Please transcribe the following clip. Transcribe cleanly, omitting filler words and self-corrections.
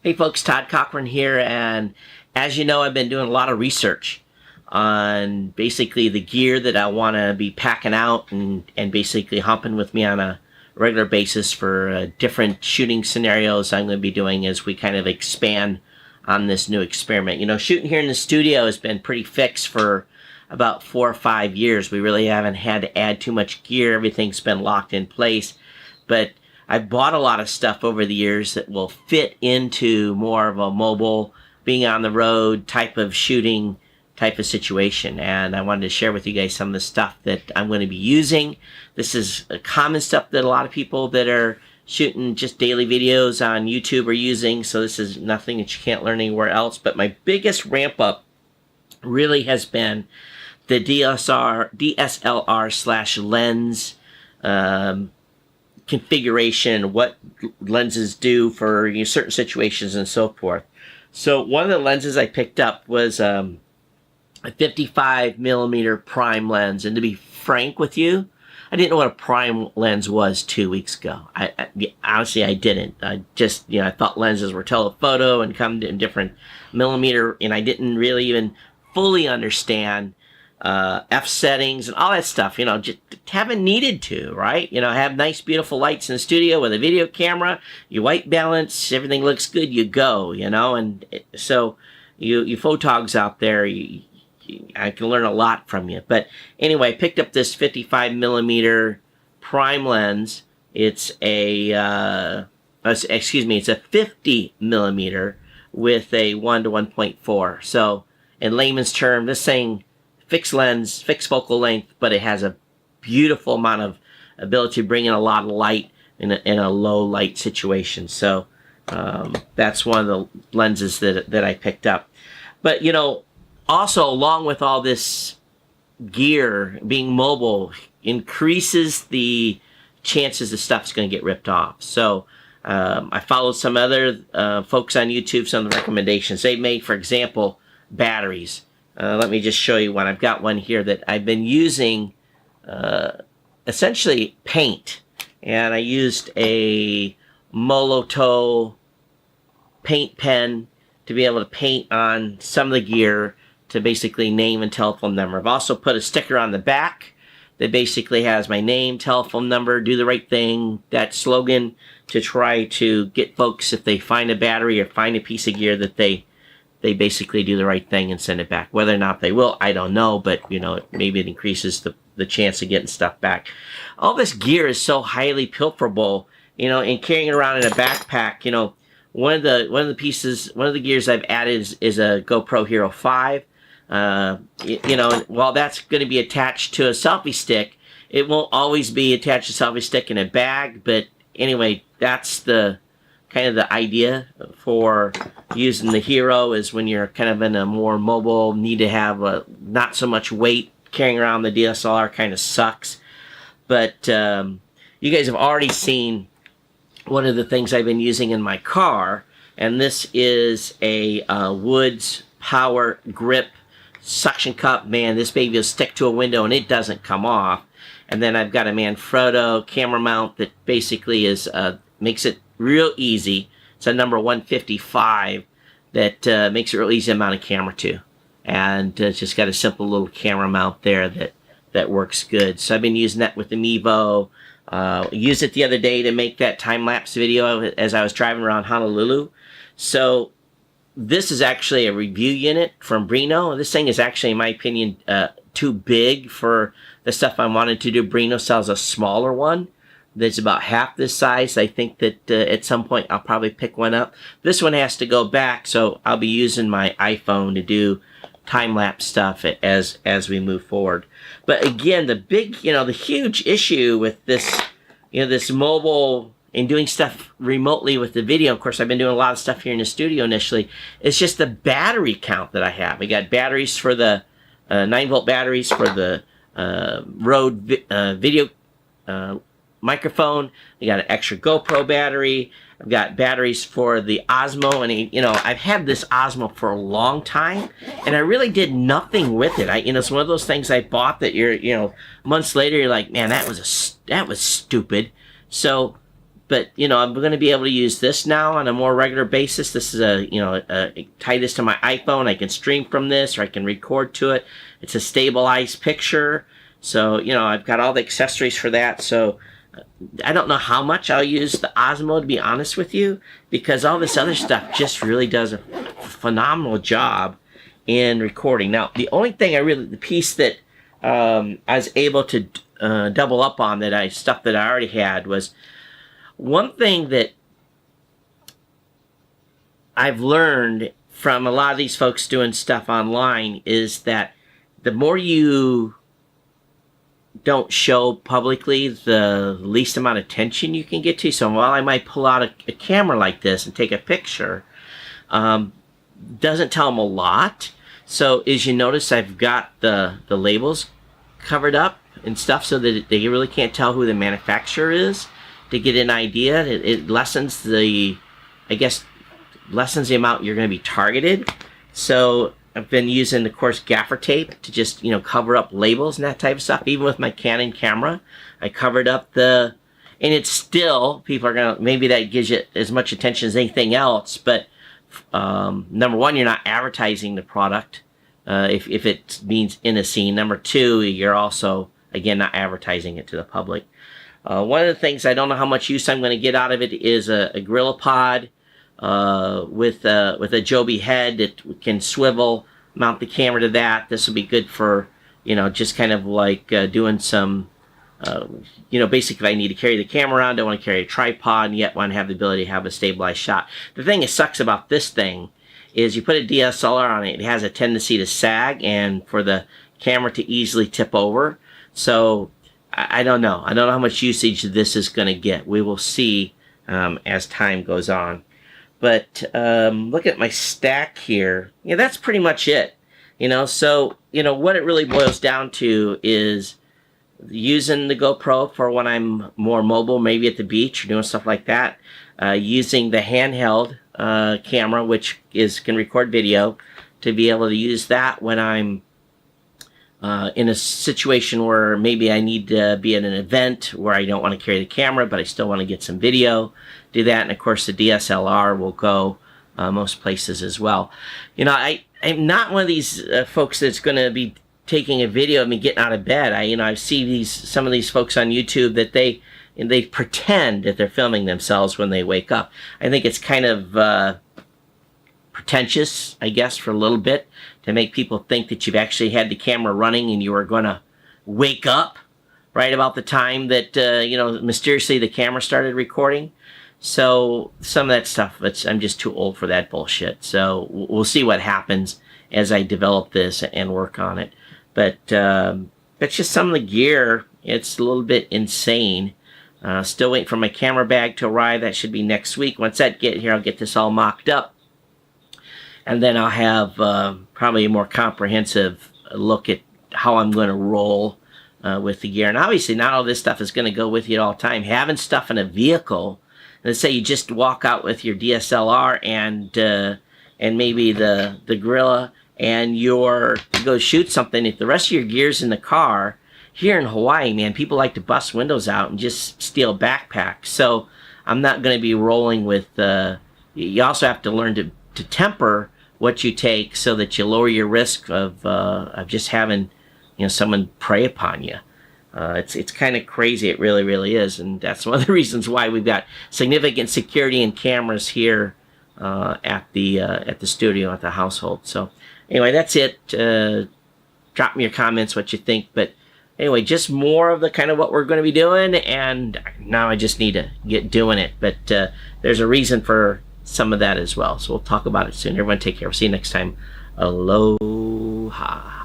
Hey folks, Todd Cochran here, and as you know, I've been doing a lot of research on basically the gear that I want to be packing out and basically humping with me on a regular basis for different shooting scenarios I'm going to be doing as we kind of expand on this new experiment. You know, shooting here in the studio has been pretty fixed for about 4 or 5 years. We really haven't had to add too much gear. Everything's been locked in place, but I've bought a lot of stuff over the years that will fit into more of a mobile, being on the road type of shooting type of situation. And I wanted to share with you guys some of the stuff that I'm going to be using. This is a common stuff that a lot of people that are shooting just daily videos on YouTube are using. So this is nothing that you can't learn anywhere else. But my biggest ramp up really has been the DSLR slash lens configuration, what lenses do for certain situations and so forth. So one of the lenses I picked up was a 55mm prime lens, and to be frank with you, I didn't know what a prime lens was 2 weeks ago. Honestly, I didn't. I just, I thought lenses were telephoto and come in different millimeter, and I didn't really even fully understand f settings and all that stuff, just haven't needed to, right? Have nice beautiful lights in the studio with a video camera, you white balance, everything looks good, you go, and so you photogs out there, I can learn a lot from you. But anyway, I picked up this 55mm prime lens. It's a it's a 50mm with a 1 to 1.4. So in layman's term, this thing fixed lens, fixed focal length, but it has a beautiful amount of ability to bring in a lot of light in a low light situation. So that's one of the lenses that I picked up. But also along with all this gear, being mobile increases the chances the stuff's going to get ripped off. So I followed some other folks on YouTube, some of the recommendations they made. For example, batteries. Let me just show you one. I've got one here that I've been using essentially paint. And I used a Molotow paint pen to be able to paint on some of the gear to basically name and telephone number. I've also put a sticker on the back that basically has my name, telephone number, do the right thing, that slogan, to try to get folks, if they find a battery or find a piece of gear, that they basically do the right thing and send it back. Whether or not they will, I don't know, but maybe it increases the chance of getting stuff back. All this gear is so highly pilferable, and carrying it around in a backpack. One of the gears I've added is a Gopro Hero 5. While that's going to be attached to a selfie stick, it won't always be attached to a selfie stick in a bag. But anyway, that's the kind of the idea for using the Hero, is when you're kind of in a more mobile, need to have not so much weight. Carrying around the DSLR kind of sucks. But you guys have already seen one of the things I've been using in my car, and this is a Woods Power Grip suction cup. Man, this baby will stick to a window and it doesn't come off. And then I've got a Manfrotto camera mount that basically is makes it real easy. It's a number 155 that makes it real easy to mount a camera to. And it's just got a simple little camera mount there that works good. So I've been using that with the Mevo. Used it the other day to make that time-lapse video as I was driving around Honolulu. So this is actually a review unit from Brino. This thing is actually, in my opinion, too big for the stuff I wanted to do. Brino sells a smaller one that's about half this size. I think that at some point I'll probably pick one up. This one has to go back, so I'll be using my iPhone to do time-lapse stuff as we move forward. But again, the big, the huge issue with this, this mobile and doing stuff remotely with the video, of course, I've been doing a lot of stuff here in the studio initially, it's just the battery count that I have. I got batteries for the 9-volt batteries for the Rode video microphone. I got an extra GoPro battery. I've got batteries for the Osmo, and I've had this Osmo for a long time, and I really did nothing with it. It's one of those things I bought that months later you're like, man, that was stupid. So But I'm going to be able to use this now on a more regular basis. This is a tie this to my iPhone. I can stream from this, or I can record to it. It's a stabilized picture. So, I've got all the accessories for that. So I don't know how much I'll use the Osmo, to be honest with you, because all this other stuff just really does a phenomenal job in recording. Now, the only thing the piece that I was able to double up on stuff that I already had was one thing that I've learned from a lot of these folks doing stuff online is that the more you don't show publicly, the least amount of attention you can get to. So while I might pull out a camera like this and take a picture, doesn't tell them a lot. So as you notice, I've got the labels covered up and stuff so that they really can't tell who the manufacturer is. To get an idea, it lessens the amount you're going to be targeted. So I've been using, of course, gaffer tape to just, cover up labels and that type of stuff. Even with my Canon camera, I covered up and it's still, people are going to, maybe that gives you as much attention as anything else, but number one, you're not advertising the product if it means in a scene. Number two, you're also, again, not advertising it to the public. One of the things, I don't know how much use I'm going to get out of it, is a Gorillapod with a Joby head that can swivel, mount the camera to that. This will be good for, just kind of like doing some, basically I need to carry the camera around, don't want to carry a tripod, and yet want to have the ability to have a stabilized shot. The thing that sucks about this thing is you put a DSLR on it, it has a tendency to sag and for the camera to easily tip over. So I don't know. I don't know how much usage this is going to get. We will see as time goes on. But look at my stack here. That's pretty much it. So, what it really boils down to is using the GoPro for when I'm more mobile, maybe at the beach or doing stuff like that. Using the handheld camera, which can record video, to be able to use that when I'm in a situation where maybe I need to be at an event where I don't want to carry the camera, but I still want to get some video. Do that, and of course the DSLR will go most places as well. I'm not one of these folks that's going to be taking a video of me getting out of bed. I see some of these folks on YouTube that they pretend that they're filming themselves when they wake up. I think it's kind of pretentious, I guess, for a little bit, to make people think that you've actually had the camera running and you are going to wake up right about the time that mysteriously the camera started recording. So some of that stuff, I'm just too old for that bullshit. So we'll see what happens as I develop this and work on it. But that's just some of the gear. It's a little bit insane. Still waiting for my camera bag to arrive. That should be next week. Once that get here, I'll get this all mocked up. And then I'll have probably a more comprehensive look at how I'm going to roll with the gear. And obviously not all this stuff is going to go with you at all time. Having stuff in a vehicle, let's say you just walk out with your DSLR and maybe the Gorilla, and you go shoot something. If the rest of your gear's in the car, here in Hawaii, man, people like to bust windows out and just steal backpacks. So I'm not going to be rolling with, you also have to learn to temper what you take so that you lower your risk of just having, someone prey upon you. It's kind of crazy. It really, really is. And that's one of the reasons why we've got significant security and cameras here at the studio, at the household. So anyway, that's it. Drop me your comments, what you think. But anyway, just more of the kind of what we're going to be doing. And now I just need to get doing it. But there's a reason for some of that as well. So we'll talk about it soon. Everyone take care. We'll see you next time. Aloha.